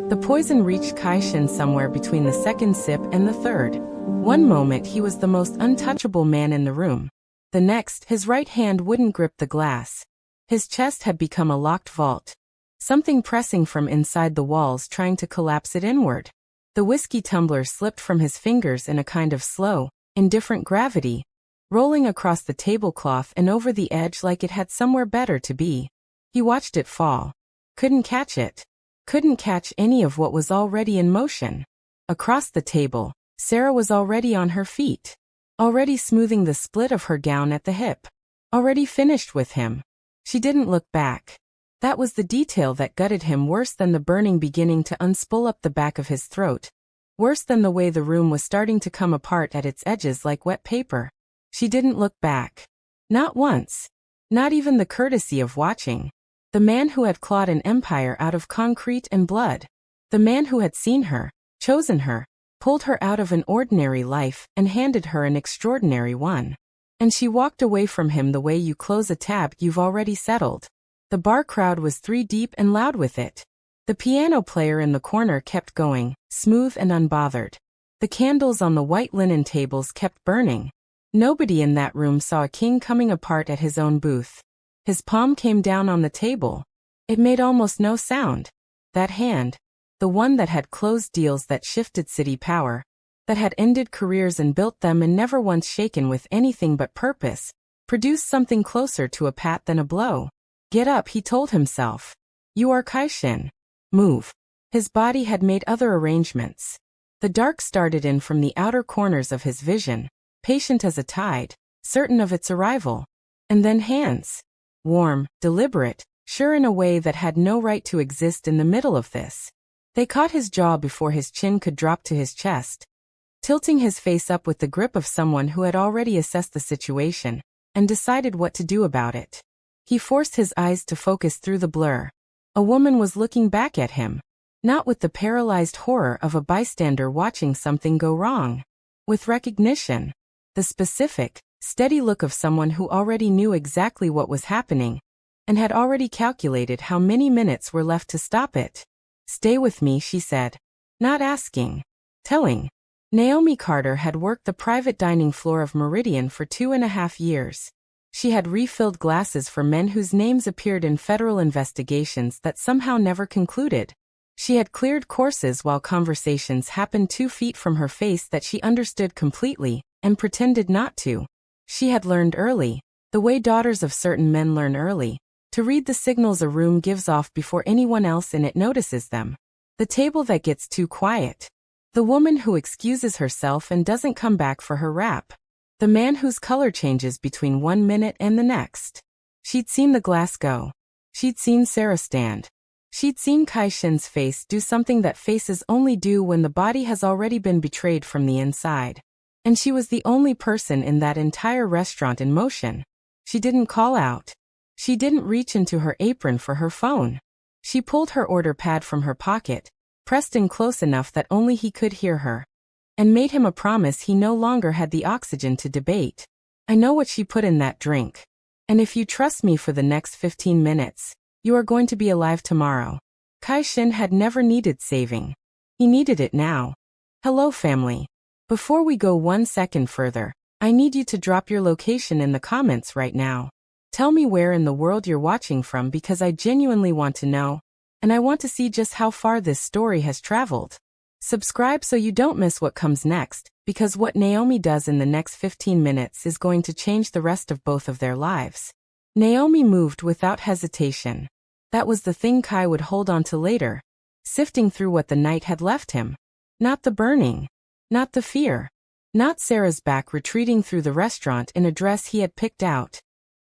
The poison reached Kai-shin somewhere between the second sip and the third. One moment he was the most untouchable man in the room. The next, his right hand wouldn't grip the glass. His chest had become a locked vault. Something pressing from inside the walls trying to collapse it inward. The whiskey tumbler slipped from his fingers in a kind of slow, indifferent gravity, rolling across the tablecloth and over the edge like it had somewhere better to be. He watched it fall. Couldn't catch it. Couldn't catch any of what was already in motion. Across the table, Sarah was already on her feet. Already smoothing the split of her gown at the hip. Already finished with him. She didn't look back. That was the detail that gutted him worse than the burning beginning to unspool up the back of his throat. Worse than the way the room was starting to come apart at its edges like wet paper. She didn't look back. Not once. Not even the courtesy of watching. The man who had clawed an empire out of concrete and blood. The man who had seen her, chosen her, pulled her out of an ordinary life and handed her an extraordinary one. And she walked away from him the way you close a tab you've already settled. The bar crowd was 3 deep and loud with it. The piano player in the corner kept going, smooth and unbothered. The candles on the white linen tables kept burning. Nobody in that room saw a king coming apart at his own booth. His palm came down on the table. It made almost no sound. That hand, the one that had closed deals that shifted city power, that had ended careers and built them and never once shaken with anything but purpose, produced something closer to a pat than a blow. Get up, he told himself. You are Kai-shin. Move. His body had made other arrangements. The dark started in from the outer corners of his vision, patient as a tide, certain of its arrival. And then hands. Warm, deliberate, sure in a way that had no right to exist in the middle of this. They caught his jaw before his chin could drop to his chest, tilting his face up with the grip of someone who had already assessed the situation and decided what to do about it. He forced his eyes to focus through the blur. A woman was looking back at him, not with the paralyzed horror of a bystander watching something go wrong. With recognition. The specific, steady look of someone who already knew exactly what was happening and had already calculated how many minutes were left to stop it. Stay with me, she said. Not asking. Telling. Naomi Carter had worked the private dining floor of Meridian for 2.5 years. She had refilled glasses for men whose names appeared in federal investigations that somehow never concluded. She had cleared courses while conversations happened 2 feet from her face that she understood completely and pretended not to. She had learned early, the way daughters of certain men learn early, to read the signals a room gives off before anyone else in it notices them. The table that gets too quiet. The woman who excuses herself and doesn't come back for her wrap. The man whose color changes between 1 minute and the next. She'd seen the glass go. She'd seen Sarah stand. She'd seen Kai-shin's face do something that faces only do when the body has already been betrayed from the inside. And she was the only person in that entire restaurant in motion. She didn't call out. She didn't reach into her apron for her phone. She pulled her order pad from her pocket, pressed in close enough that only he could hear her, and made him a promise he no longer had the oxygen to debate. I know what she put in that drink. And if you trust me for the next 15 minutes, you are going to be alive tomorrow. Kai-shin had never needed saving. He needed it now. Hello, family. Before we go 1 second further, I need you to drop your location in the comments right now. Tell me where in the world you're watching from because I genuinely want to know, and I want to see just how far this story has traveled. Subscribe so you don't miss what comes next, because what Naomi does in the next 15 minutes is going to change the rest of both of their lives. Naomi moved without hesitation. That was the thing Kai would hold on to later, sifting through what the night had left him. Not the burning. Not the fear. Not Sarah's back retreating through the restaurant in a dress he had picked out.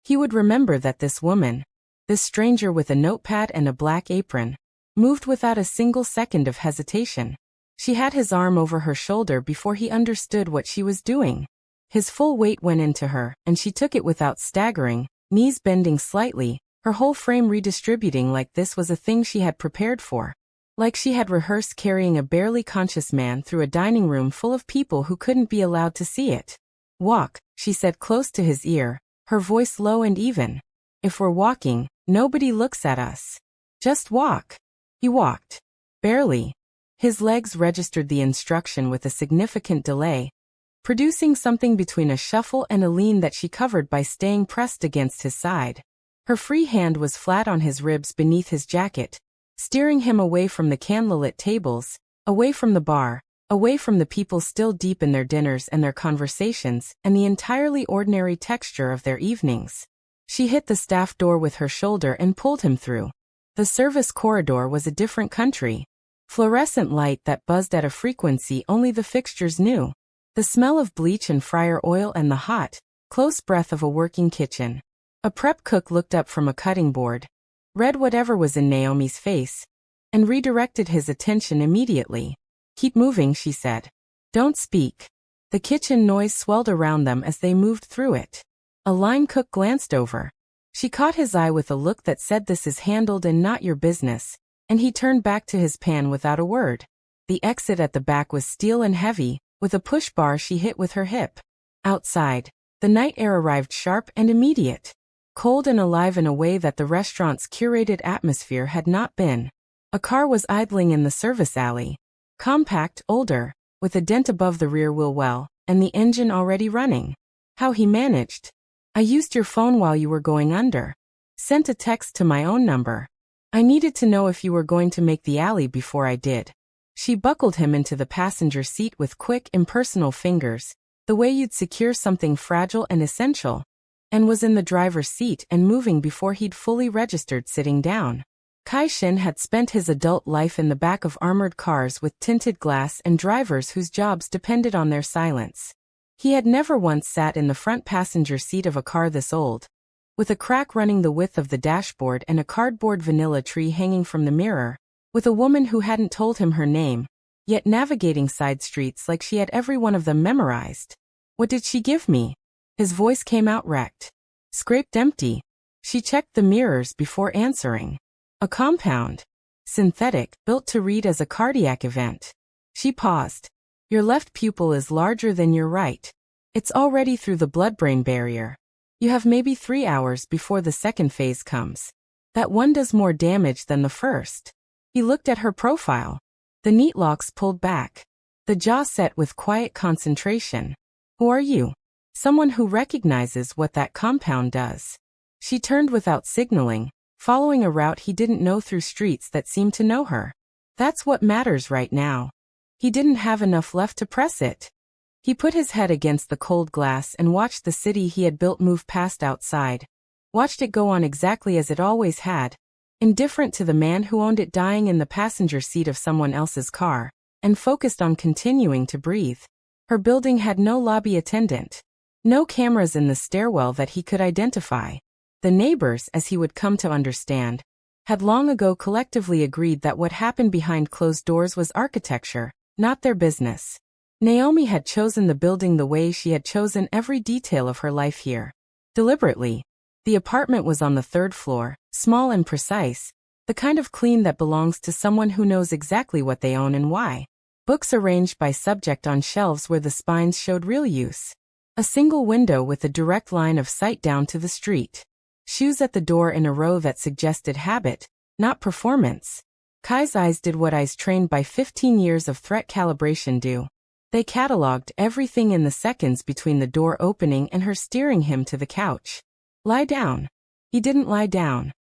He would remember that this woman, this stranger with a notepad and a black apron, moved without a single second of hesitation. She had his arm over her shoulder before he understood what she was doing. His full weight went into her, and she took it without staggering, knees bending slightly, her whole frame redistributing like this was a thing she had prepared for. Like she had rehearsed carrying a barely conscious man through a dining room full of people who couldn't be allowed to see it. Walk, she said close to his ear, her voice low and even. If we're walking, nobody looks at us. Just walk. He walked. Barely. His legs registered the instruction with a significant delay, producing something between a shuffle and a lean that she covered by staying pressed against his side. Her free hand was flat on his ribs beneath his jacket, steering him away from the candlelit tables, away from the bar, away from the people still deep in their dinners and their conversations, and the entirely ordinary texture of their evenings. She hit the staff door with her shoulder and pulled him through. The service corridor was a different country. Fluorescent light that buzzed at a frequency only the fixtures knew. The smell of bleach and fryer oil and the hot, close breath of a working kitchen. A prep cook looked up from a cutting board, read whatever was in Naomi's face, and redirected his attention immediately. "Keep moving," she said. "Don't speak." The kitchen noise swelled around them as they moved through it. A line cook glanced over. She caught his eye with a look that said, "This is handled and not your business," and he turned back to his pan without a word. The exit at the back was steel and heavy, with a push bar she hit with her hip. Outside, the night air arrived sharp and immediate. Cold and alive in a way that the restaurant's curated atmosphere had not been. A car was idling in the service alley. Compact, older, with a dent above the rear wheel well, and the engine already running. How he managed. "I used your phone while you were going under. Sent a text to my own number. I needed to know if you were going to make the alley before I did." She buckled him into the passenger seat with quick, impersonal fingers, the way you'd secure something fragile and essential, and was in the driver's seat and moving before he'd fully registered sitting down. Kai-Shin had spent his adult life in the back of armored cars with tinted glass and drivers whose jobs depended on their silence. He had never once sat in the front passenger seat of a car this old, with a crack running the width of the dashboard and a cardboard vanilla tree hanging from the mirror, with a woman who hadn't told him her name, yet navigating side streets like she had every one of them memorized. "What did she give me?" His voice came out wrecked. "Scraped empty." She checked the mirrors before answering. "A compound. Synthetic, built to read as a cardiac event." She paused. "Your left pupil is larger than your right. It's already through the blood-brain barrier. You have maybe 3 hours before the second phase comes. That one does more damage than the first." He looked at her profile. The neat locks pulled back. The jaw set with quiet concentration. "Who are you?" "Someone who recognizes what that compound does." She turned without signaling, following a route he didn't know through streets that seemed to know her. That's what matters right now. He didn't have enough left to press it. He put his head against the cold glass and watched the city he had built move past outside. Watched it go on exactly as it always had, indifferent to the man who owned it dying in the passenger seat of someone else's car, and focused on continuing to breathe. Her building had no lobby attendant. No cameras in the stairwell that he could identify. The neighbors, as he would come to understand, had long ago collectively agreed that what happened behind closed doors was architecture, not their business. Naomi had chosen the building the way she had chosen every detail of her life here. Deliberately. The apartment was on the 3rd floor, small and precise, the kind of clean that belongs to someone who knows exactly what they own and why. Books arranged by subject on shelves where the spines showed real use. A single window with a direct line of sight down to the street. Shoes at the door in a row that suggested habit, not performance. Kai's eyes did what eyes trained by 15 years of threat calibration do. They cataloged everything in the seconds between the door opening and her steering him to the couch. "Lie down." He didn't lie down.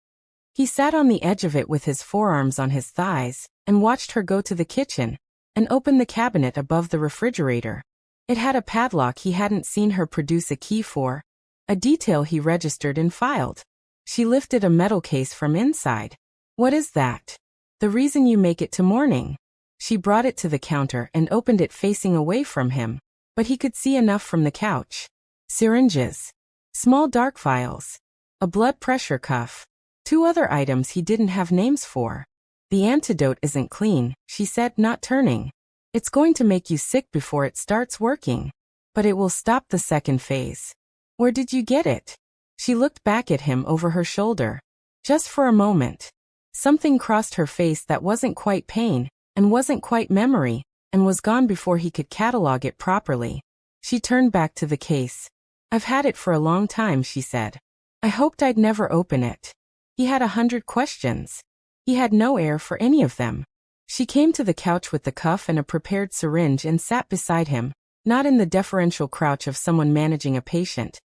He sat on the edge of it with his forearms on his thighs, and watched her go to the kitchen, and open the cabinet above the refrigerator. It had a padlock he hadn't seen her produce a key for, a detail he registered and filed. She lifted a metal case from inside. "What is that?" "The reason you make it to morning." She brought it to the counter and opened it facing away from him, but he could see enough from the couch. Syringes. Small dark vials. A blood pressure cuff. 2 other items he didn't have names for. "The antidote isn't clean," she said, not turning. "It's going to make you sick before it starts working. But it will stop the second phase." "Where did you get it?" She looked back at him over her shoulder. Just for a moment. Something crossed her face that wasn't quite pain, and wasn't quite memory, and was gone before he could catalog it properly. She turned back to the case. "I've had it for a long time," she said. "I hoped I'd never open it." He had 100 questions. He had no air for any of them. She came to the couch with the cuff and a prepared syringe and sat beside him, not in the deferential crouch of someone managing a patient.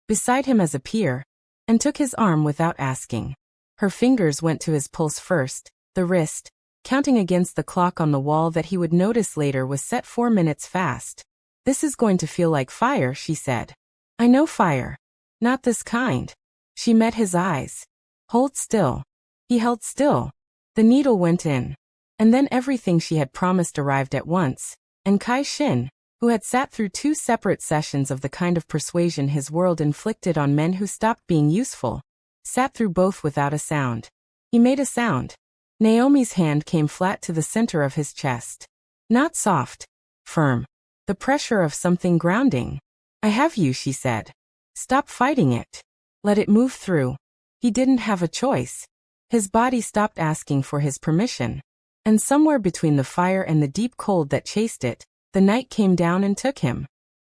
Beside him as a peer, and took his arm without asking. Her fingers went to his pulse first, the wrist, counting against the clock on the wall that he would notice later was set 4 minutes fast. "This is going to feel like fire," she said. "I know fire. Not this kind." She met his eyes. "Hold still." He held still. The needle went in. And then everything she had promised arrived at once, and Kai Shin, who had sat through 2 separate sessions of the kind of persuasion his world inflicted on men who stopped being useful, sat through both without a sound. He made a sound. Naomi's hand came flat to the center of his chest. Not soft. Firm. The pressure of something grounding. "I have you," she said. "Stop fighting it. Let it move through." He didn't have a choice. His body stopped asking for his permission. And somewhere between the fire and the deep cold that chased it, the night came down and took him.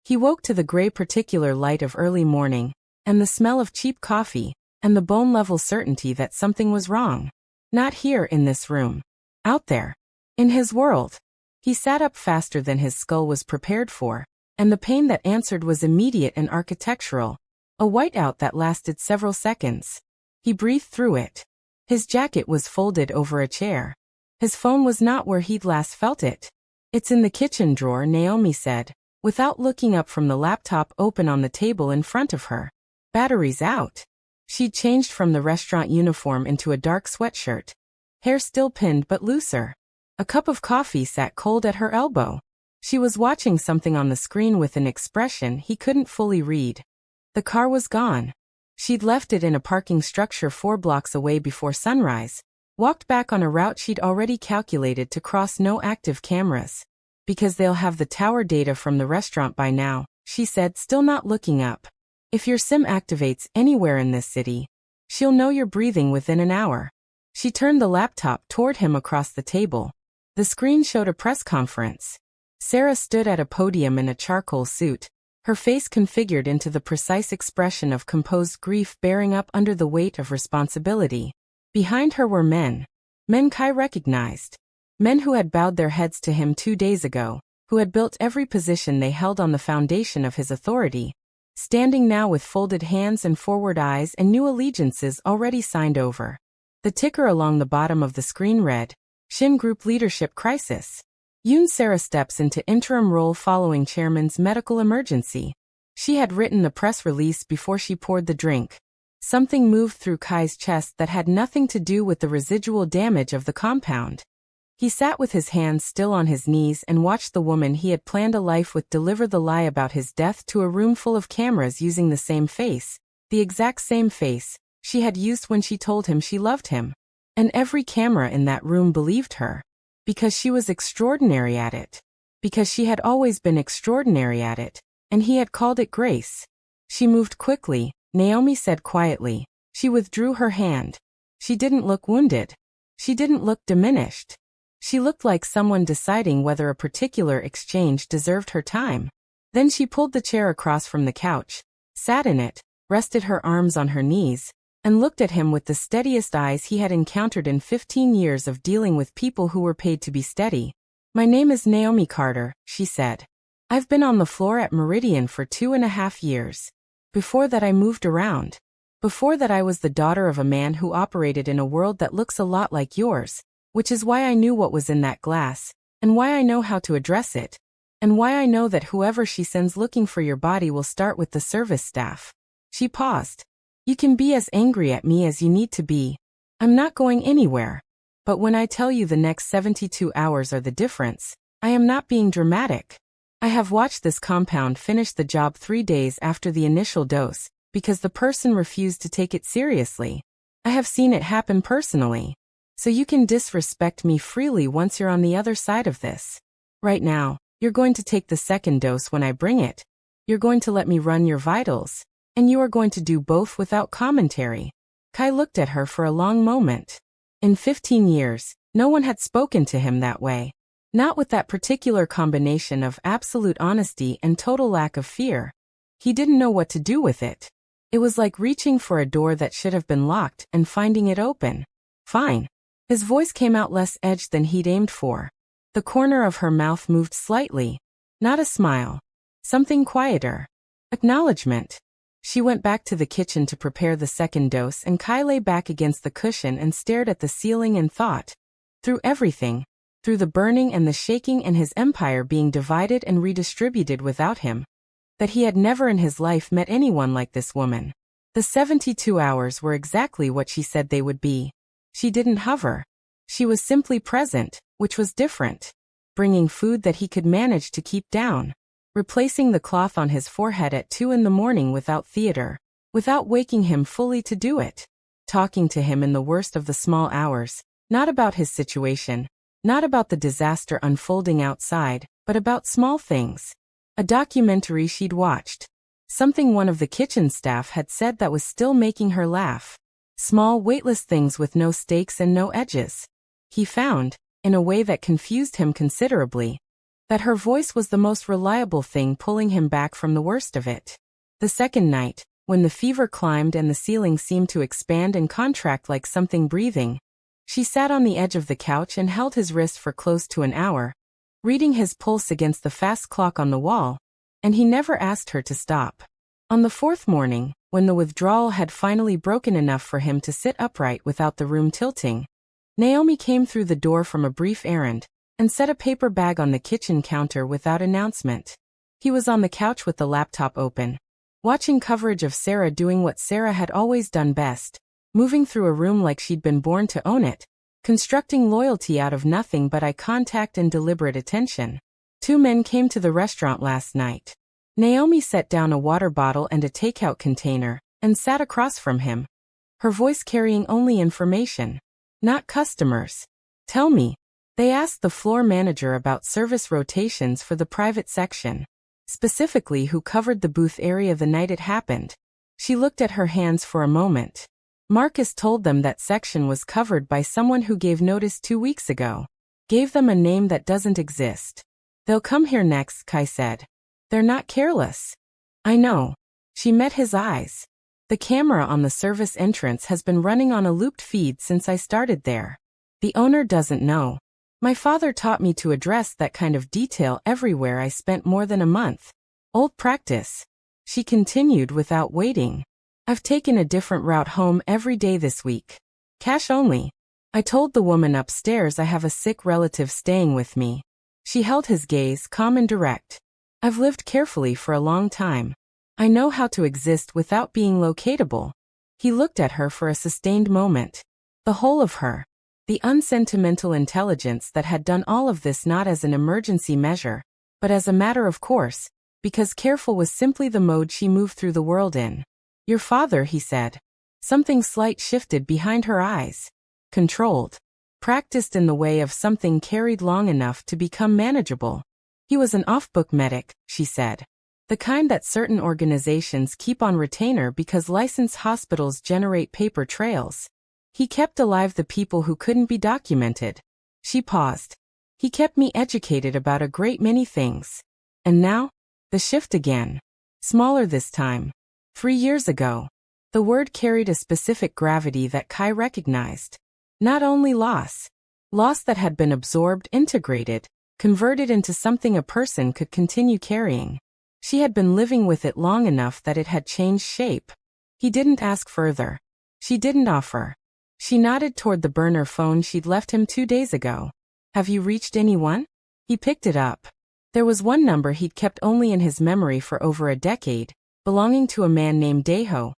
He woke to the gray particular light of early morning, and the smell of cheap coffee, and the bone-level certainty that something was wrong. Not here in this room. Out there. In his world. He sat up faster than his skull was prepared for, and the pain that answered was immediate and architectural, a whiteout that lasted several seconds. He breathed through it. His jacket was folded over a chair. His phone was not where he'd last felt it. "It's in the kitchen drawer," Naomi said, without looking up from the laptop open on the table in front of her. "Battery's out." She'd changed from the restaurant uniform into a dark sweatshirt. Hair still pinned but looser. A cup of coffee sat cold at her elbow. She was watching something on the screen with an expression he couldn't fully read. The car was gone. She'd left it in a parking structure 4 blocks away before sunrise, walked back on a route she'd already calculated to cross no active cameras. "Because they'll have the tower data from the restaurant by now," she said, still not looking up. "If your SIM activates anywhere in this city, she'll know you're breathing within an hour." She turned the laptop toward him across the table. The screen showed a press conference. Sarah stood at a podium in a charcoal suit, her face configured into the precise expression of composed grief bearing up under the weight of responsibility. Behind her were men. Men Kai recognized. Men who had bowed their heads to him 2 days ago, who had built every position they held on the foundation of his authority, standing now with folded hands and forward eyes and new allegiances already signed over. The ticker along the bottom of the screen read, "Shin Group Leadership Crisis." Yoon Sarah steps into interim role following chairman's medical emergency. She had written the press release before she poured the drink. Something moved through Kai's chest that had nothing to do with the residual damage of the compound. He sat with his hands still on his knees and watched the woman he had planned a life with deliver the lie about his death to a room full of cameras using the same face, the exact same face she had used when she told him she loved him. And every camera in that room believed her. Because she was extraordinary at it. Because she had always been extraordinary at it, and he had called it grace. She moved quickly, Naomi said quietly. She withdrew her hand. She didn't look wounded. She didn't look diminished. She looked like someone deciding whether a particular exchange deserved her time. Then she pulled the chair across from the couch, sat in it, rested her arms on her knees, and looked at him with the steadiest eyes he had encountered in 15 years of dealing with people who were paid to be steady. "My name is Naomi Carter," she said. "I've been on the floor at Meridian for 2.5 years. Before that I moved around. Before that I was the daughter of a man who operated in a world that looks a lot like yours, which is why I knew what was in that glass, and why I know how to address it, and why I know that whoever she sends looking for your body will start with the service staff." She paused. "You can be as angry at me as you need to be. I'm not going anywhere. But when I tell you the next 72 hours are the difference, I am not being dramatic. I have watched this compound finish the job 3 days after the initial dose, because the person refused to take it seriously. I have seen it happen personally. So you can disrespect me freely once you're on the other side of this. Right now, you're going to take the second dose when I bring it. You're going to let me run your vitals. And you are going to do both without commentary." Kai looked at her for a long moment. In 15 years, no one had spoken to him that way. Not with that particular combination of absolute honesty and total lack of fear. He didn't know what to do with it. It was like reaching for a door that should have been locked and finding it open. "Fine. His voice came out less edged than he'd aimed for. The corner of her mouth moved slightly. Not a smile. Something quieter. Acknowledgement. She went back to the kitchen to prepare the second dose, and Kai lay back against the cushion and stared at the ceiling and thought. Through everything. Through the burning and the shaking and his empire being divided and redistributed without him. That he had never in his life met anyone like this woman. The 72 hours were exactly what she said they would be. She didn't hover. She was simply present, which was different. Bringing food that he could manage to keep down. Replacing the cloth on his forehead at 2 in the morning without theater. Without waking him fully to do it. Talking to him in the worst of the small hours. Not about his situation. Not about the disaster unfolding outside, but about small things. A documentary she'd watched. Something one of the kitchen staff had said that was still making her laugh. Small, weightless things with no stakes and no edges. He found, in a way that confused him considerably, that her voice was the most reliable thing pulling him back from the worst of it. The second night, when the fever climbed and the ceiling seemed to expand and contract like something breathing, she sat on the edge of the couch and held his wrist for close to an hour, reading his pulse against the fast clock on the wall, and he never asked her to stop. On the fourth morning, when the withdrawal had finally broken enough for him to sit upright without the room tilting, Naomi came through the door from a brief errand, and set a paper bag on the kitchen counter without announcement. He was on the couch with the laptop open, watching coverage of Sarah doing what Sarah had always done best, moving through a room like she'd been born to own it, constructing loyalty out of nothing but eye contact and deliberate attention. 2 men came to the restaurant last night. Naomi set down a water bottle and a takeout container, and sat across from him. Her voice carrying only information. Not customers. Tell me. They asked the floor manager about service rotations for the private section. Specifically who covered the booth area the night it happened. She looked at her hands for a moment. Marcus told them that section was covered by someone who gave notice 2 weeks ago. Gave them a name that doesn't exist. They'll come here next, Kai said. They're not careless. I know. She met his eyes. The camera on the service entrance has been running on a looped feed since I started there. The owner doesn't know. My father taught me to address that kind of detail everywhere I spent more than a month. Old practice. She continued without waiting. I've taken a different route home every day this week. Cash only. I told the woman upstairs I have a sick relative staying with me. She held his gaze calm and direct. I've lived carefully for a long time. I know how to exist without being locatable. He looked at her for a sustained moment. The whole of her. The unsentimental intelligence that had done all of this not as an emergency measure, but as a matter of course, because careful was simply the mode she moved through the world in. Your father, he said. Something slight shifted behind her eyes. Controlled. Practiced in the way of something carried long enough to become manageable. He was an off-book medic, she said. The kind that certain organizations keep on retainer because licensed hospitals generate paper trails. He kept alive the people who couldn't be documented. She paused. He kept me educated about a great many things. And now? The shift again. Smaller this time. 3 years ago. The word carried a specific gravity that Kai recognized. Not only loss. Loss that had been absorbed, integrated, converted into something a person could continue carrying. She had been living with it long enough that it had changed shape. He didn't ask further. She didn't offer. She nodded toward the burner phone she'd left him 2 days ago. Have you reached anyone? He picked it up. There was one number he'd kept only in his memory for over a decade, belonging to a man named Deho,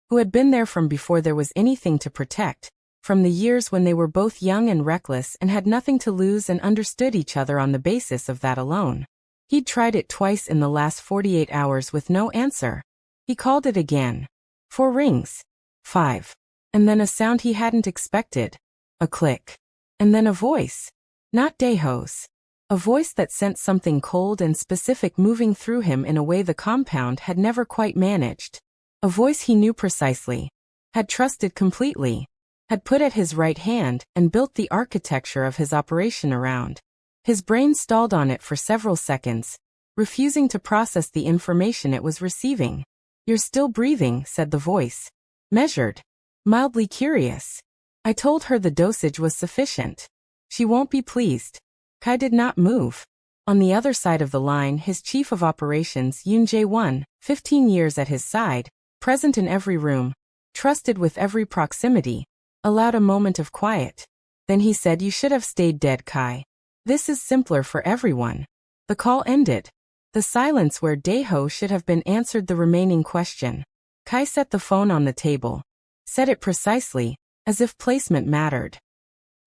who had been there from before there was anything to protect, from the years when they were both young and reckless and had nothing to lose and understood each other on the basis of that alone. He'd tried it twice in the last 48 hours with no answer. He called it again. 4 rings. 5. And then a sound he hadn't expected. A click. And then a voice. Not Deho's. A voice that sent something cold and specific moving through him in a way the compound had never quite managed. A voice he knew precisely. Had trusted completely. Had put at his right hand and built the architecture of his operation around. His brain stalled on it for several seconds, refusing to process the information it was receiving. You're still breathing, said the voice. Measured. Mildly curious. I told her the dosage was sufficient. She won't be pleased. Kai did not move. On the other side of the line, his chief of operations, Yoon Jae-won, 15 years at his side, present in every room, trusted with every proximity, allowed a moment of quiet. Then he said, "You should have stayed dead, Kai. This is simpler for everyone." The call ended. The silence where Daeho should have been answered the remaining question. Kai set the phone on the table. Set it precisely, as if placement mattered.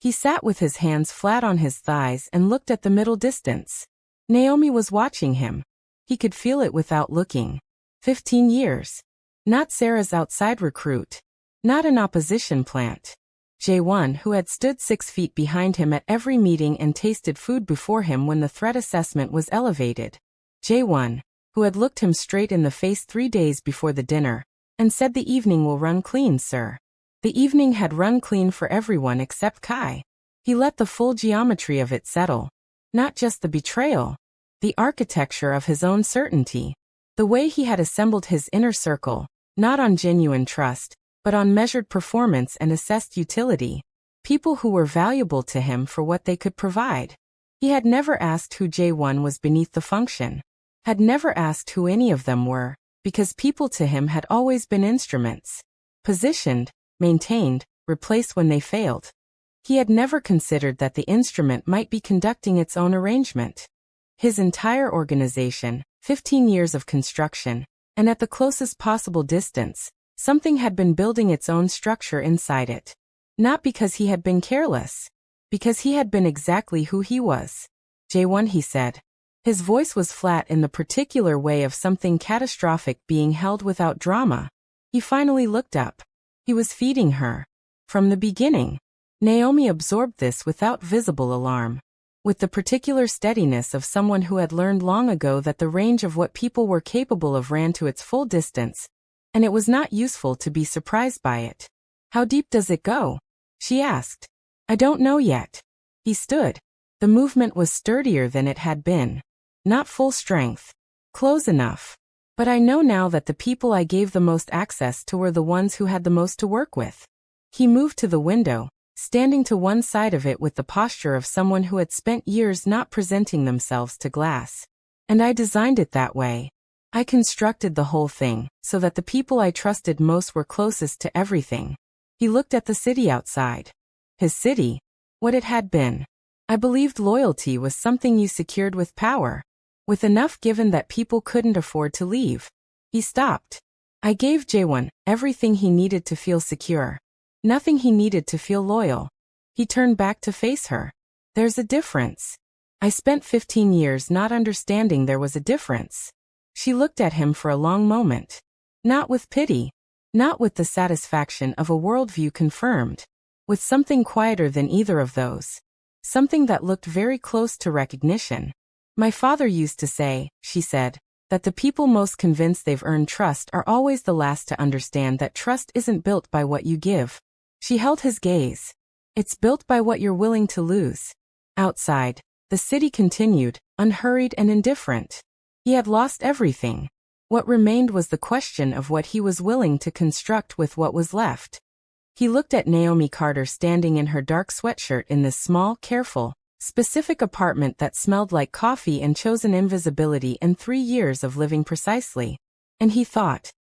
He sat with his hands flat on his thighs and looked at the middle distance. Naomi was watching him. He could feel it without looking. 15 years. Not Sarah's outside recruit. Not an opposition plant. Jae-won, who had stood 6 feet behind him at every meeting and tasted food before him when the threat assessment was elevated. Jae-won, who had looked him straight in the face 3 days before the dinner, and said, "The evening will run clean, sir." The evening had run clean for everyone except Kai. He let the full geometry of it settle. Not just the betrayal. The architecture of his own certainty. The way he had assembled his inner circle, not on genuine trust, but on measured performance and assessed utility. People who were valuable to him for what they could provide. He had never asked who Jae-won was beneath the function. Had never asked who any of them were, because people to him had always been instruments. Positioned, maintained, replaced when they failed. He had never considered that the instrument might be conducting its own arrangement. His entire organization, 15 years of construction, and at the closest possible distance, something had been building its own structure inside it. Not because he had been careless. Because he had been exactly who he was. Jae-won, he said. His voice was flat in the particular way of something catastrophic being held without drama. He finally looked up. He was feeding her. From the beginning. Naomi absorbed this without visible alarm. With the particular steadiness of someone who had learned long ago that the range of what people were capable of ran to its full distance, and it was not useful to be surprised by it. "How deep does it go?" she asked. "I don't know yet." He stood. The movement was sturdier than it had been. Not full strength. Close enough. But I know now that the people I gave the most access to were the ones who had the most to work with. He moved to the window, standing to one side of it with the posture of someone who had spent years not presenting themselves to glass. And I designed it that way. I constructed the whole thing, so that the people I trusted most were closest to everything. He looked at the city outside. His city. What it had been. I believed loyalty was something you secured with power. With enough given that people couldn't afford to leave. He stopped. I gave Jae-won everything he needed to feel secure. Nothing he needed to feel loyal. He turned back to face her. "There's a difference." I spent 15 years not understanding there was a difference. She looked at him for a long moment. Not with pity. Not with the satisfaction of a worldview confirmed. With something quieter than either of those. Something that looked very close to recognition. "My father used to say," she said, "that the people most convinced they've earned trust are always the last to understand that trust isn't built by what you give." She held his gaze. "It's built by what you're willing to lose." Outside, the city continued, unhurried and indifferent. He had lost everything. What remained was the question of what he was willing to construct with what was left. He looked at Naomi Carter standing in her dark sweatshirt in this small, careful, specific apartment that smelled like coffee and chosen invisibility and 3 years of living precisely. And he thought,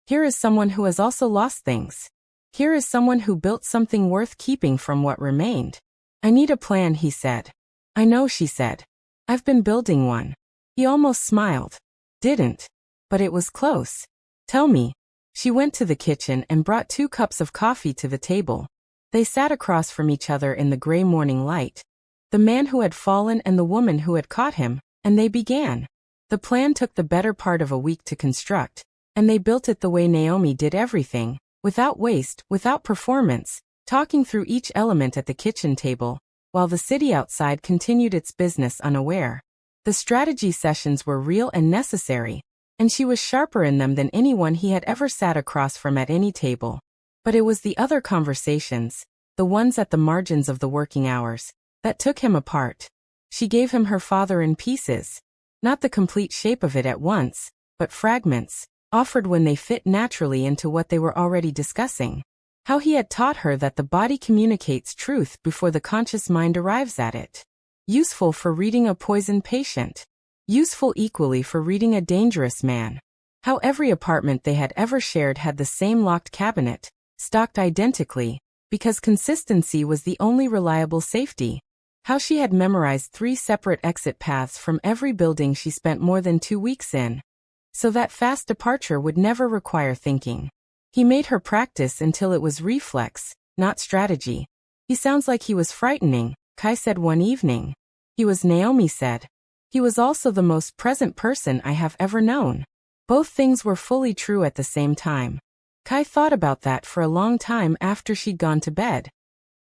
here is someone who has also lost things. Here is someone who built something worth keeping from what remained. "I need a plan," he said. "I know," she said. "I've been building one." He almost smiled. Didn't. But it was close. "Tell me." She went to the kitchen and brought 2 cups of coffee to the table. They sat across from each other in the gray morning light. The man who had fallen and the woman who had caught him, and they began. The plan took the better part of a week to construct, and they built it the way Naomi did everything, without waste, without performance, talking through each element at the kitchen table, while the city outside continued its business unaware. The strategy sessions were real and necessary, and she was sharper in them than anyone he had ever sat across from at any table. But it was the other conversations, the ones at the margins of the working hours, that took him apart. She gave him her father in pieces. Not the complete shape of it at once, but fragments, offered when they fit naturally into what they were already discussing. How he had taught her that the body communicates truth before the conscious mind arrives at it. Useful for reading a poisoned patient. Useful equally for reading a dangerous man. How every apartment they had ever shared had the same locked cabinet, stocked identically, because consistency was the only reliable safety. How she had memorized 3 separate exit paths from every building she spent more than 2 weeks in, so that fast departure would never require thinking. He made her practice until it was reflex, not strategy. He sounds like he was frightening, Kai said one evening. He was, Naomi said. He was also the most present person I have ever known. Both things were fully true at the same time. Kai thought about that for a long time after she'd gone to bed.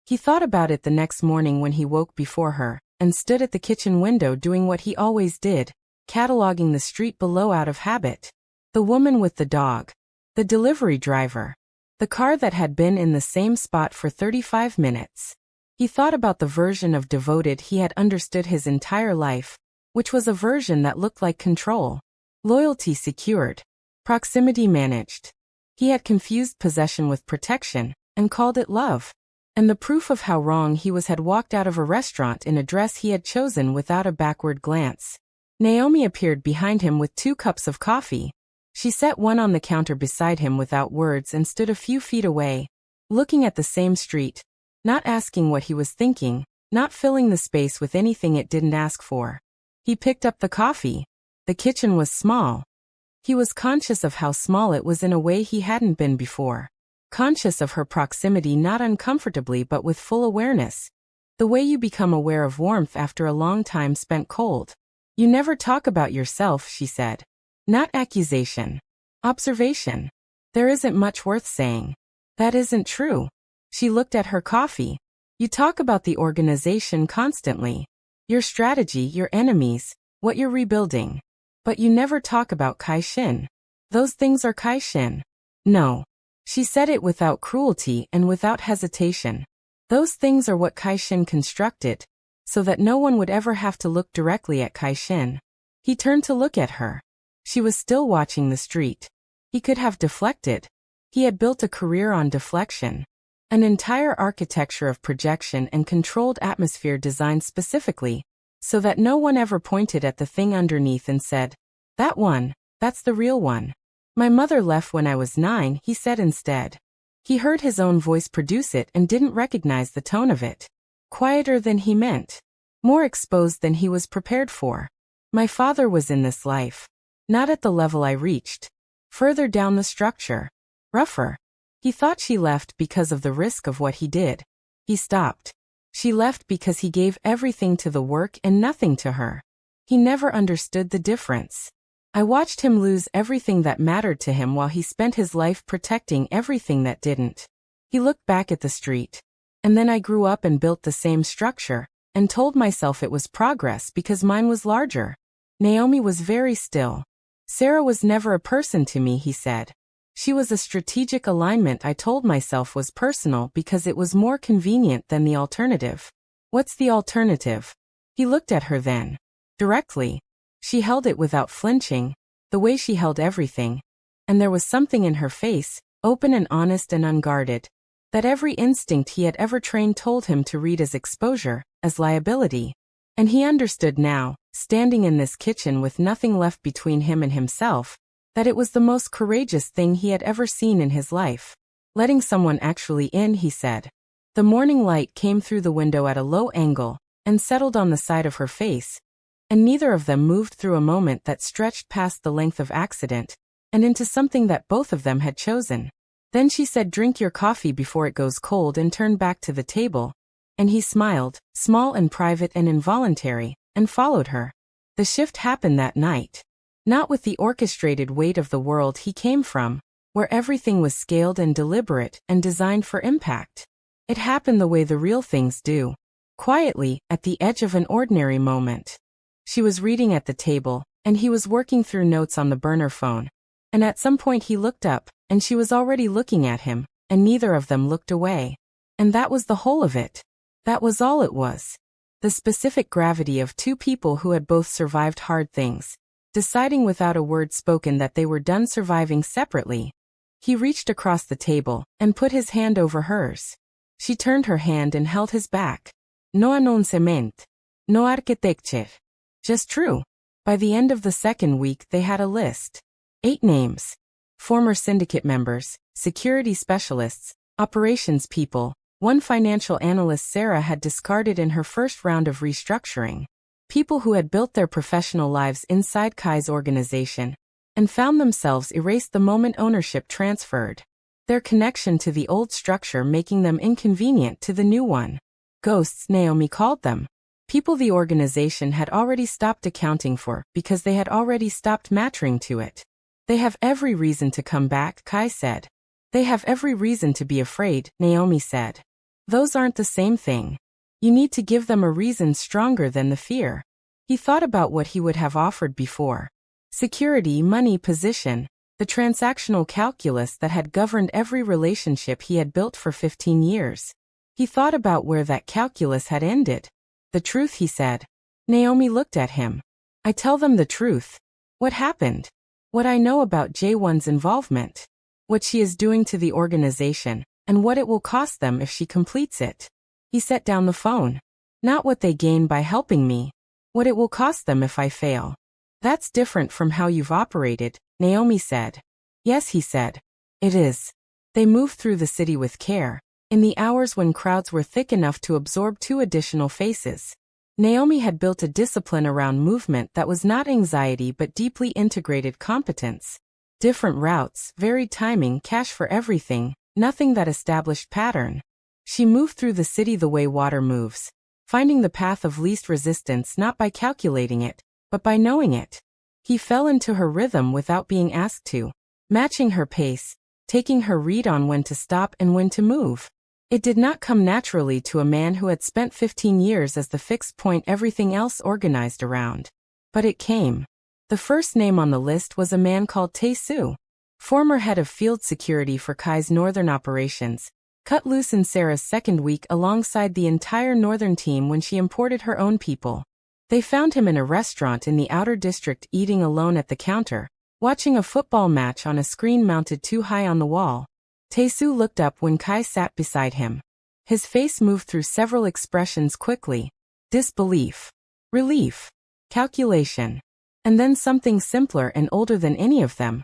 He thought about it the next morning when he woke before her, and stood at the kitchen window doing what he always did, cataloging the street below out of habit. The woman with the dog. The delivery driver. The car that had been in the same spot for 35 minutes. He thought about the version of devoted he had understood his entire life, which was a version that looked like control. Loyalty secured. Proximity managed. He had confused possession with protection, and called it love. And the proof of how wrong he was had walked out of a restaurant in a dress he had chosen without a backward glance. Naomi appeared behind him with 2 cups of coffee. She set one on the counter beside him without words and stood a few feet away, looking at the same street, not asking what he was thinking, not filling the space with anything it didn't ask for. He picked up the coffee. The kitchen was small. He was conscious of how small it was in a way he hadn't been before. Conscious of her proximity, not uncomfortably but with full awareness. The way you become aware of warmth after a long time spent cold. You never talk about yourself, she said. Not accusation. Observation. There isn't much worth saying. That isn't true. She looked at her coffee. You talk about the organization constantly. Your strategy, your enemies, what you're rebuilding. But you never talk about Kai-Shin. Those things are Kai-Shin. No. She said it without cruelty and without hesitation. Those things are what Kai-Shin constructed, so that no one would ever have to look directly at Kai-Shin. He turned to look at her. She was still watching the street. He could have deflected. He had built a career on deflection. An entire architecture of projection and controlled atmosphere designed specifically, so that no one ever pointed at the thing underneath and said, "That one, that's the real one." My mother left when I was 9, he said instead. He heard his own voice produce it and didn't recognize the tone of it. Quieter than he meant. More exposed than he was prepared for. My father was in this life. Not at the level I reached. Further down the structure. Rougher. He thought she left because of the risk of what he did. He stopped. She left because he gave everything to the work and nothing to her. He never understood the difference. I watched him lose everything that mattered to him while he spent his life protecting everything that didn't. He looked back at the street. And then I grew up and built the same structure, and told myself it was progress because mine was larger. Naomi was very still. Sarah was never a person to me, he said. She was a strategic alignment I told myself was personal because it was more convenient than the alternative. What's the alternative? He looked at her then. Directly. She held it without flinching, the way she held everything. And there was something in her face, open and honest and unguarded, that every instinct he had ever trained told him to read as exposure, as liability. And he understood now, standing in this kitchen with nothing left between him and himself, that it was the most courageous thing he had ever seen in his life. Letting someone actually in, he said. The morning light came through the window at a low angle, and settled on the side of her face, and neither of them moved through a moment that stretched past the length of accident, and into something that both of them had chosen. Then she said, "Drink your coffee before it goes cold," and turned back to the table. And he smiled, small and private and involuntary, and followed her. The shift happened that night. Not with the orchestrated weight of the world he came from, where everything was scaled and deliberate and designed for impact. It happened the way the real things do. Quietly, at the edge of an ordinary moment. She was reading at the table, and he was working through notes on the burner phone. And at some point he looked up, and she was already looking at him, and neither of them looked away. And that was the whole of it. That was all it was. The specific gravity of two people who had both survived hard things, deciding without a word spoken that they were done surviving separately. He reached across the table and put his hand over hers. She turned her hand and held his back. No announcement. No architecture. Just true. By the end of the second week they had a list. 8 names. Former syndicate members, security specialists, operations people, one financial analyst Sarah had discarded in her first round of restructuring. People who had built their professional lives inside Kai's organization and found themselves erased the moment ownership transferred. Their connection to the old structure making them inconvenient to the new one. Ghosts, Naomi called them. People the organization had already stopped accounting for because they had already stopped mattering to it. They have every reason to come back, Kai said. They have every reason to be afraid, Naomi said. Those aren't the same thing. You need to give them a reason stronger than the fear. He thought about what he would have offered before. Security, money, position, the transactional calculus that had governed every relationship he had built for 15 years. He thought about where that calculus had ended. The truth, he said. Naomi looked at him. I tell them the truth. What happened? What I know about J1's involvement. What she is doing to the organization, and what it will cost them if she completes it. He set down the phone. Not what they gain by helping me. What it will cost them if I fail. That's different from how you've operated, Naomi said. Yes, he said. It is. They moved through the city with care, in the hours when crowds were thick enough to absorb 2 additional faces. Naomi had built a discipline around movement that was not anxiety but deeply integrated competence. Different routes, varied timing, cash for everything, nothing that established pattern. She moved through the city the way water moves, finding the path of least resistance not by calculating it, but by knowing it. He fell into her rhythm without being asked to, matching her pace, taking her read on when to stop and when to move. It did not come naturally to a man who had spent 15 years as the fixed point everything else organized around. But it came. The first name on the list was a man called Tae-soo, former head of field security for Kai's northern operations, cut loose in Sarah's second week alongside the entire northern team when she imported her own people. They found him in a restaurant in the outer district eating alone at the counter, watching a football match on a screen mounted too high on the wall. Tae-soo looked up when Kai sat beside him. His face moved through several expressions quickly. Disbelief. Relief. Calculation. And then something simpler and older than any of them.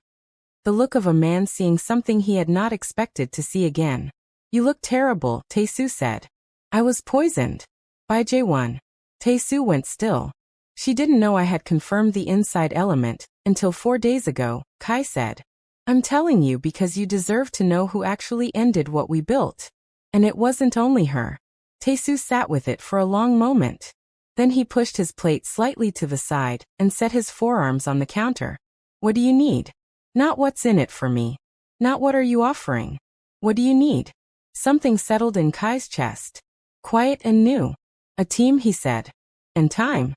The look of a man seeing something he had not expected to see again. You look terrible, Tae-soo said. I was poisoned. By J1. Tae-soo went still. She didn't know I had confirmed the inside element, until 4 days ago, Kai said. I'm telling you because you deserve to know who actually ended what we built. And it wasn't only her. Tae-soo sat with it for a long moment. Then he pushed his plate slightly to the side and set his forearms on the counter. What do you need? Not what's in it for me. Not what are you offering. What do you need? Something settled in Kai's chest. Quiet and new. A team, he said. And time.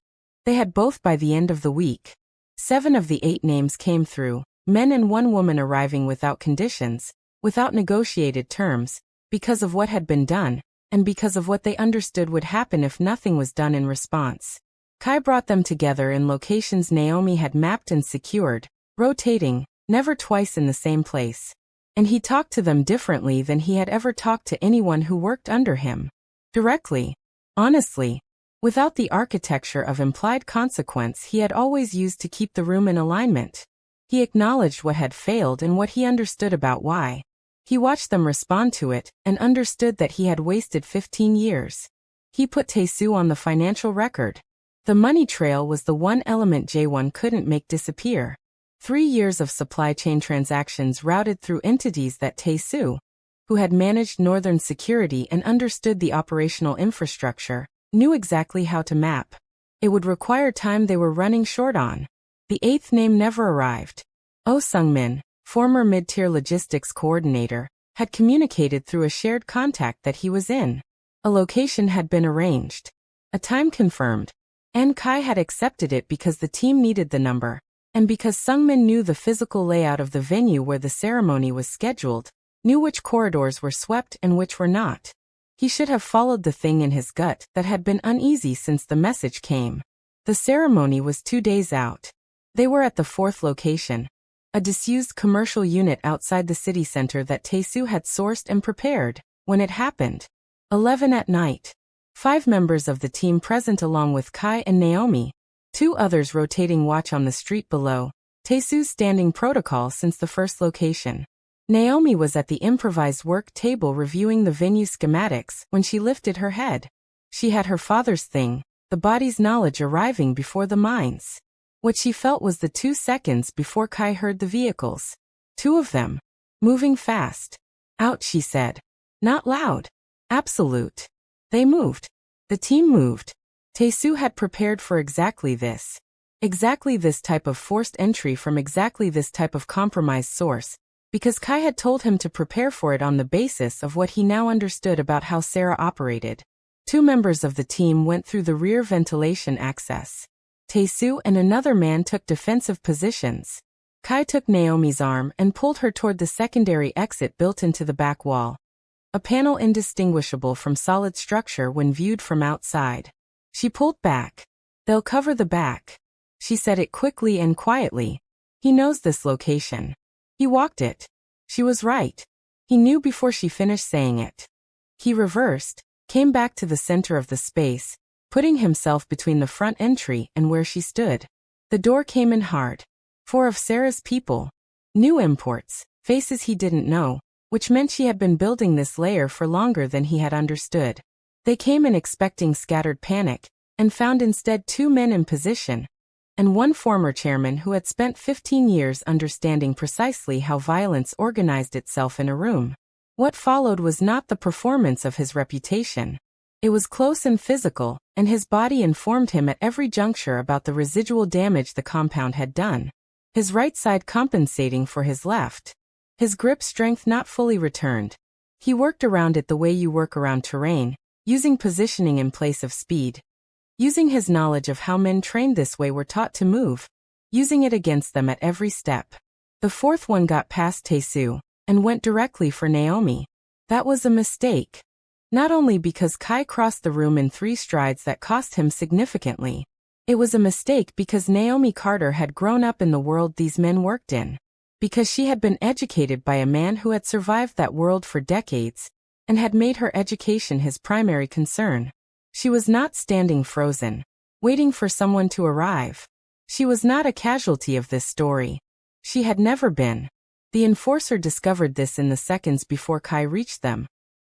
They had both by the end of the week. 7 of the 8 names came through. Men and 1 woman arriving without conditions, without negotiated terms, because of what had been done, and because of what they understood would happen if nothing was done in response. Kai brought them together in locations Naomi had mapped and secured, rotating, never twice in the same place. And he talked to them differently than he had ever talked to anyone who worked under him. Directly. Honestly. Without the architecture of implied consequence he had always used to keep the room in alignment. He acknowledged what had failed and what he understood about why. He watched them respond to it and understood that he had wasted 15 years. He put Tae-soo on the financial record. The money trail was the one element J1 couldn't make disappear. 3 years of supply chain transactions routed through entities that Tae-soo, who had managed Northern security and understood the operational infrastructure, knew exactly how to map. It would require time they were running short on. The 8th name never arrived. Oh Sung-min, former mid-tier logistics coordinator, had communicated through a shared contact that he was in. A location had been arranged. A time confirmed. And Kai had accepted it because the team needed the number, and because Sung-min knew the physical layout of the venue where the ceremony was scheduled, knew which corridors were swept and which were not. He should have followed the thing in his gut that had been uneasy since the message came. The ceremony was 2 days out. They were at the 4th location. a disused commercial unit outside the city center that Tae-soo had sourced and prepared. When it happened, 11 at night. 5 members of the team present along with Kai and Naomi. 2 others rotating watch on the street below. Tae-soo's standing protocol since the first location. Naomi was at the improvised work table reviewing the venue schematics when she lifted her head. She had her father's thing, the body's knowledge arriving before the mind's. What she felt was the 2 seconds before Kai heard the vehicles. 2 of them. Moving fast. Out, she said. Not loud. Absolute. They moved. The team moved. Tae-soo had prepared for exactly this. Exactly this type of forced entry from exactly this type of compromised source, because Kai had told him to prepare for it on the basis of what he now understood about how Sarah operated. 2 members of the team went through the rear ventilation access. Tae-soo and another man took defensive positions. Kai took Naomi's arm and pulled her toward the secondary exit built into the back wall. A panel indistinguishable from solid structure when viewed from outside. She pulled back. They'll cover the back. She said it quickly and quietly. He knows this location. He walked it. She was right. He knew before she finished saying it. He reversed, came back to the center of the space, putting himself between the front entry and where she stood. The door came in hard. 4 of Sarah's people. New imports, faces he didn't know, which meant she had been building this layer for longer than he had understood. They came in expecting scattered panic, and found instead 2 men in position, and 1 former chairman who had spent 15 years understanding precisely how violence organized itself in a room. What followed was not the performance of his reputation. It was close and physical, and his body informed him at every juncture about the residual damage the compound had done. His right side compensating for his left. His grip strength not fully returned. He worked around it the way you work around terrain, using positioning in place of speed. Using his knowledge of how men trained this way were taught to move. Using it against them at every step. The 4th one got past Tae-soo, and went directly for Naomi. That was a mistake. Not only because Kai crossed the room in 3 strides that cost him significantly. It was a mistake because Naomi Carter had grown up in the world these men worked in. Because she had been educated by a man who had survived that world for decades, and had made her education his primary concern. She was not standing frozen, waiting for someone to arrive. She was not a casualty of this story. She had never been. The enforcer discovered this in the seconds before Kai reached them.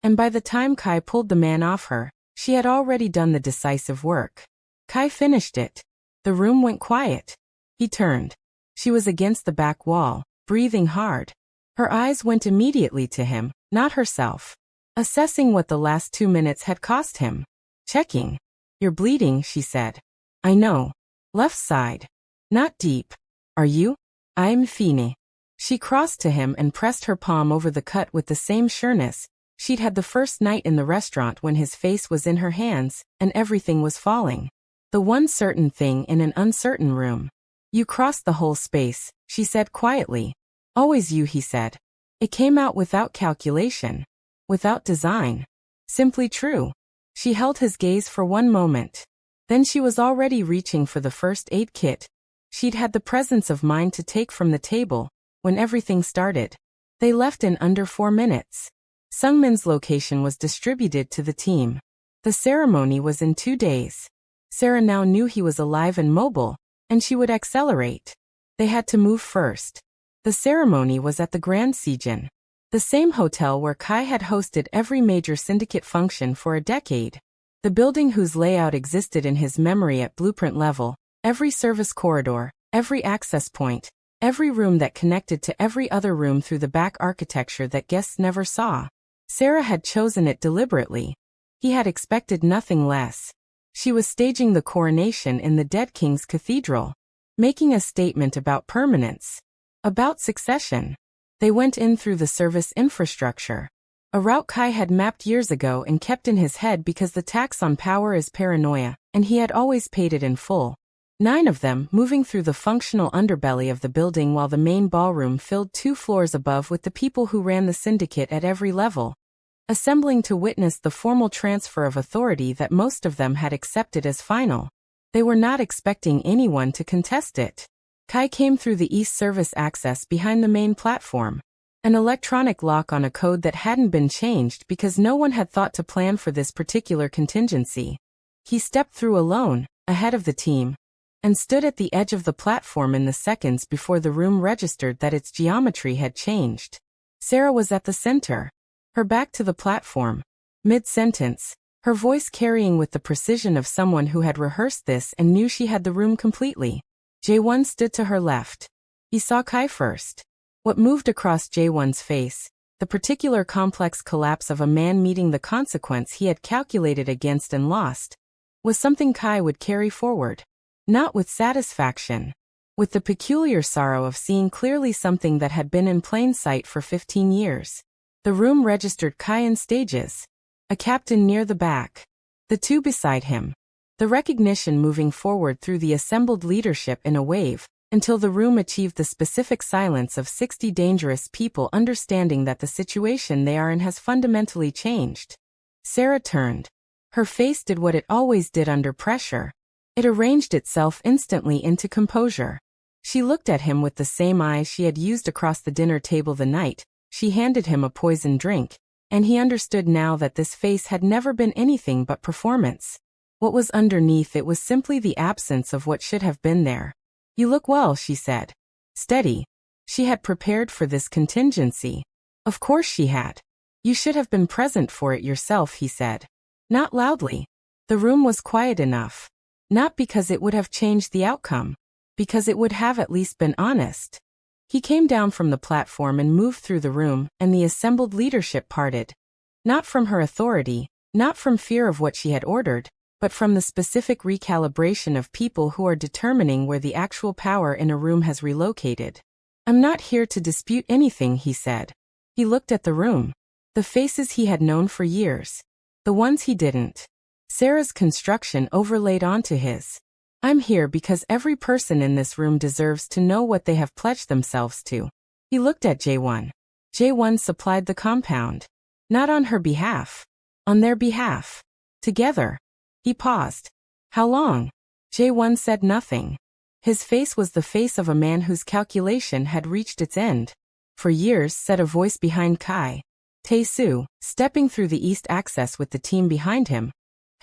And by the time Kai pulled the man off her, she had already done the decisive work. Kai finished it. The room went quiet. He turned. She was against the back wall, breathing hard. Her eyes went immediately to him, not herself. Assessing what the last 2 minutes had cost him. Checking. You're bleeding, she said. I know. Left side. Not deep. Are you? I'm fine. She crossed to him and pressed her palm over the cut with the same sureness she'd had the first night in the restaurant when his face was in her hands and everything was falling. The one certain thing in an uncertain room. You crossed the whole space, she said quietly. Always you, he said. It came out without calculation. Without design. Simply true. She held his gaze for 1 moment. Then she was already reaching for the first aid kit. She'd had the presence of mind to take from the table when everything started. They left in under 4 minutes. Sungmin's location was distributed to the team. The ceremony was in 2 days. Sarah now knew he was alive and mobile, and she would accelerate. They had to move first. The ceremony was at the Grand Sejin, the same hotel where Kai had hosted every major syndicate function for a decade. The building whose layout existed in his memory at blueprint level, every service corridor, every access point, every room that connected to every other room through the back architecture that guests never saw. Sarah had chosen it deliberately. He had expected nothing less. She was staging the coronation in the Dead King's Cathedral, making a statement about permanence, about succession. They went in through the service infrastructure, a route Kai had mapped years ago and kept in his head because the tax on power is paranoia, and he had always paid it in full. 9 of them moving through the functional underbelly of the building while the main ballroom filled 2 floors above with the people who ran the syndicate at every level, assembling to witness the formal transfer of authority that most of them had accepted as final. They were not expecting anyone to contest it. Kai came through the east service access behind the main platform. An electronic lock on a code that hadn't been changed because no one had thought to plan for this particular contingency. He stepped through alone, ahead of the team, and stood at the edge of the platform in the seconds before the room registered that its geometry had changed. Sarah was at the center, her back to the platform, mid-sentence, her voice carrying with the precision of someone who had rehearsed this and knew she had the room completely. Jae-won stood to her left. He saw Kai first. What moved across Jae-won's face, the particular complex collapse of a man meeting the consequence he had calculated against and lost, was something Kai would carry forward. Not with satisfaction. With the peculiar sorrow of seeing clearly something that had been in plain sight for 15 years. The room registered Kai in stages. A captain near the back. The two beside him. The recognition moving forward through the assembled leadership in a wave, until the room achieved the specific silence of 60 dangerous people understanding that the situation they are in has fundamentally changed. Sarah turned. Her face did what it always did under pressure. It arranged itself instantly into composure. She looked at him with the same eyes she had used across the dinner table the night she handed him a poisoned drink, and he understood now that this face had never been anything but performance. What was underneath it was simply the absence of what should have been there. "You look well," she said. Steady. She had prepared for this contingency. Of course she had. "You should have been present for it yourself," he said. Not loudly. The room was quiet enough. Not because it would have changed the outcome. Because it would have at least been honest. He came down from the platform and moved through the room, and the assembled leadership parted. Not from her authority, not from fear of what she had ordered, but from the specific recalibration of people who are determining where the actual power in a room has relocated. "I'm not here to dispute anything," he said. He looked at the room. The faces he had known for years. The ones he didn't. Sarah's construction overlaid onto his. "I'm here because every person in this room deserves to know what they have pledged themselves to." He looked at Jae-won. Jae-won supplied the compound. Not on her behalf. On their behalf. Together. He paused. "How long?" Jae-won said nothing. His face was the face of a man whose calculation had reached its end. "For years," said a voice behind Kai. Tae-soo, stepping through the east access with the team behind him,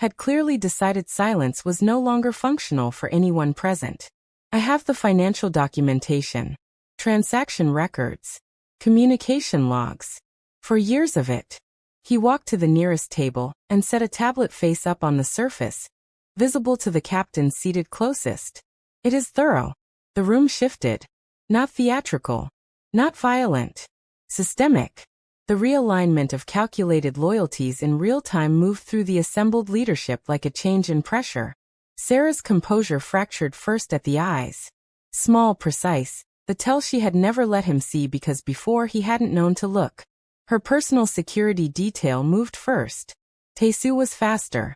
had clearly decided silence was no longer functional for anyone present. "I have the financial documentation. Transaction records. Communication logs. For years of it." He walked to the nearest table and set a tablet face up on the surface, visible to the captain seated closest. "It is thorough." The room shifted. Not theatrical. Not violent. Systemic. The realignment of calculated loyalties in real time moved through the assembled leadership like a change in pressure. Sarah's composure fractured first at the eyes. Small, precise, the tell she had never let him see because before he hadn't known to look. Her personal security detail moved first. Tae-soo was faster.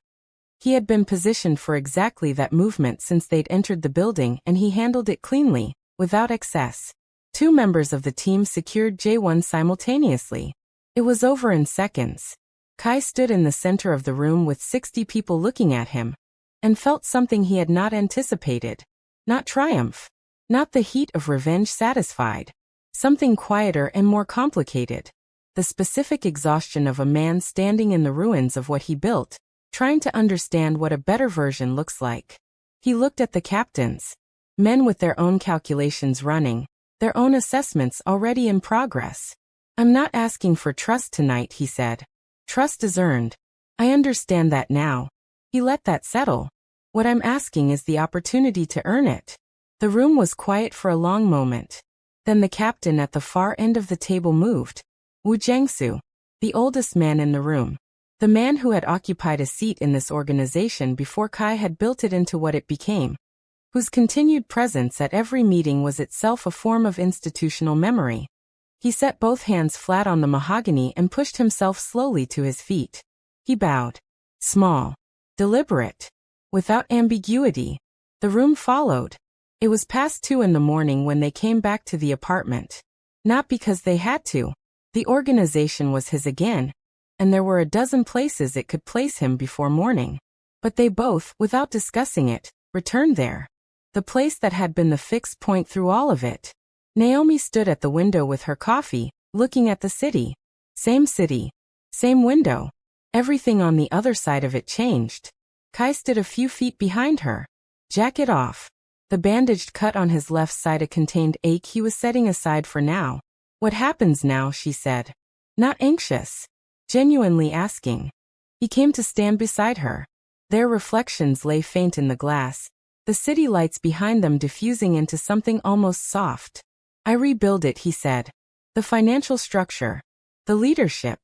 He had been positioned for exactly that movement since they'd entered the building, and he handled it cleanly, without excess. Two members of the team secured Jae-won simultaneously. It was over in seconds. Kai stood in the center of the room with 60 people looking at him, and felt something he had not anticipated. Not triumph. Not the heat of revenge satisfied. Something quieter and more complicated. The specific exhaustion of a man standing in the ruins of what he built, trying to understand what a better version looks like. He looked at the captains. Men with their own calculations running, their own assessments already in progress. "I'm not asking for trust tonight," he said. "Trust is earned. I understand that now." He let that settle. "What I'm asking is the opportunity to earn it." The room was quiet for a long moment. Then the captain at the far end of the table moved. Woo Jang-soo, the oldest man in the room. The man who had occupied a seat in this organization before Kai had built it into what it became. Whose continued presence at every meeting was itself a form of institutional memory. He set both hands flat on the mahogany and pushed himself slowly to his feet. He bowed. Small. Deliberate. Without ambiguity. The room followed. It was past 2 in the morning when they came back to the apartment. Not because they had to. The organization was his again, and there were a dozen places it could place him before morning. But they both, without discussing it, returned there. the place that had been the fixed point through all of it. Naomi stood at the window with her coffee, looking at the city. City. Same window. Everything on the other side of it changed. Kai stood a few feet behind her. Jacket off. The bandaged cut on his left side a contained ache he was setting aside for now. What happens now, she said. Not anxious. Genuinely asking. He came to stand beside her. Their reflections lay faint in the glass, the city lights behind them diffusing into something almost soft. I rebuild it, he said. The financial structure. The leadership.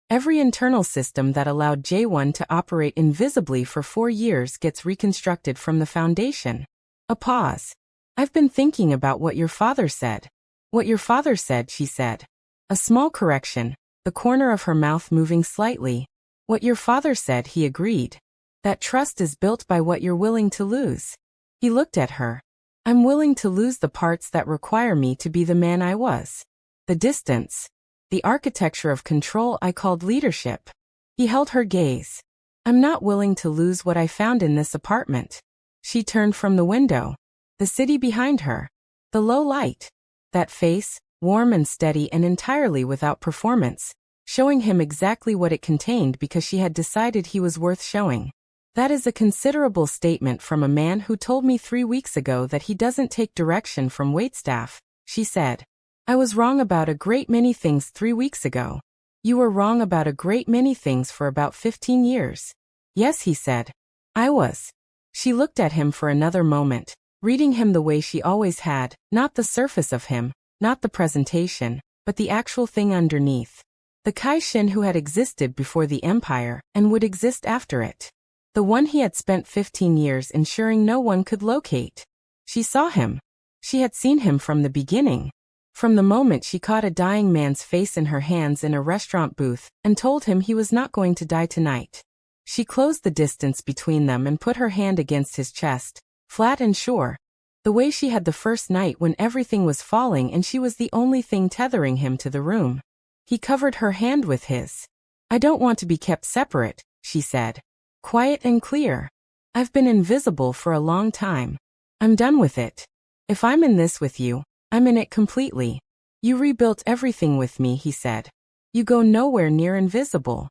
Every internal system that allowed J1 to operate invisibly for 4 years gets reconstructed from the foundation. A pause. I've been thinking about what your father said. What your father said, she said. A small correction, the corner of her mouth moving slightly. What your father said, he agreed. That trust is built by what you're willing to lose. He looked at her. I'm willing to lose the parts that require me to be the man I was. The distance. The architecture of control I called leadership. He held her gaze. I'm not willing to lose what I found in this apartment. She turned from the window. The city behind her. The low light. That face, warm and steady and entirely without performance, showing him exactly what it contained because she had decided he was worth showing. That is a considerable statement from a man who told me 3 weeks ago that he doesn't take direction from waitstaff, she said. I was wrong about a great many things 3 weeks ago. You were wrong about a great many things for about 15 years. Yes, he said. I was. She looked at him for another moment, reading him the way she always had, not the surface of him, not the presentation, but the actual thing underneath. The Kai-Shin who had existed before the Empire and would exist after it. The one he had spent 15 years ensuring no one could locate. She saw him. She had seen him from the beginning. From the moment she caught a dying man's face in her hands in a restaurant booth and told him he was not going to die tonight. She closed the distance between them and put her hand against his chest, flat and sure. The way she had the first night when everything was falling and she was the only thing tethering him to the room. He covered her hand with his. I don't want to be kept separate, she said. Quiet and clear. I've been invisible for a long time. I'm done with it. If I'm in this with you, I'm in it completely. You rebuilt everything with me, he said. You go nowhere near invisible.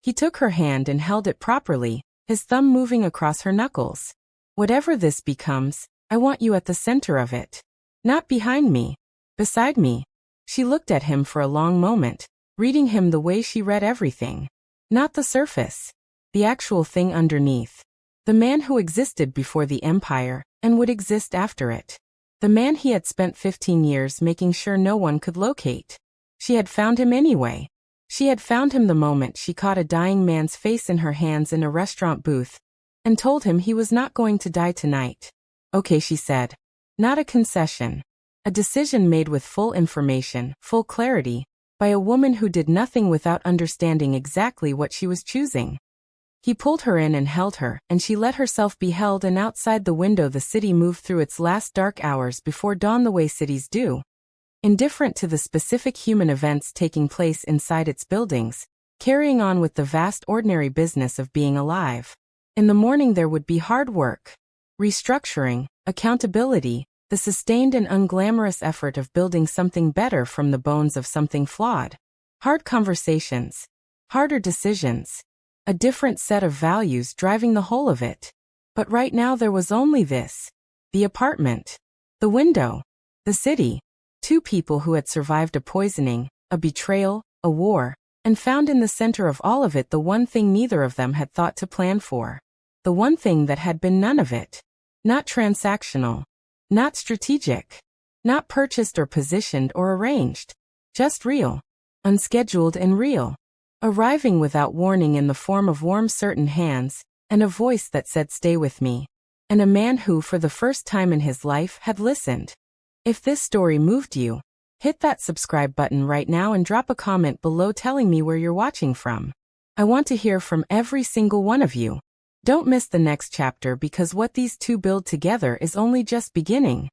He took her hand and held it properly, his thumb moving across her knuckles. Whatever this becomes, I want you at the center of it. Not behind me. Beside me. She looked at him for a long moment, reading him the way she read everything. Not the surface. The actual thing underneath. The man who existed before the Empire and would exist after it. The man he had spent 15 years making sure no one could locate. She had found him anyway. She had found him the moment she caught a dying man's face in her hands in a restaurant booth and told him he was not going to die tonight. Okay, she said. Not a concession. A decision made with full information, full clarity, by a woman who did nothing without understanding exactly what she was choosing. He pulled her in and held her, and she let herself be held, and outside the window the city moved through its last dark hours before dawn the way cities do. Indifferent to the specific human events taking place inside its buildings, carrying on with the vast ordinary business of being alive. In the morning there would be hard work. Restructuring, accountability, the sustained and unglamorous effort of building something better from the bones of something flawed. Hard conversations. Harder decisions. A different set of values driving the whole of it. But right now there was only this. The apartment. The window. The city. 2 people who had survived a poisoning, a betrayal, a war, and found in the center of all of it the one thing neither of them had thought to plan for. The one thing that had been none of it. Not transactional. Not strategic. Not purchased or positioned or arranged. Just real. Unscheduled and real. Arriving without warning in the form of warm certain hands, and a voice that said stay with me. And a man who for the first time in his life had listened. If this story moved you, hit that subscribe button right now and drop a comment below telling me where you're watching from. I want to hear from every single one of you. Don't miss the next chapter because what these two build together is only just beginning.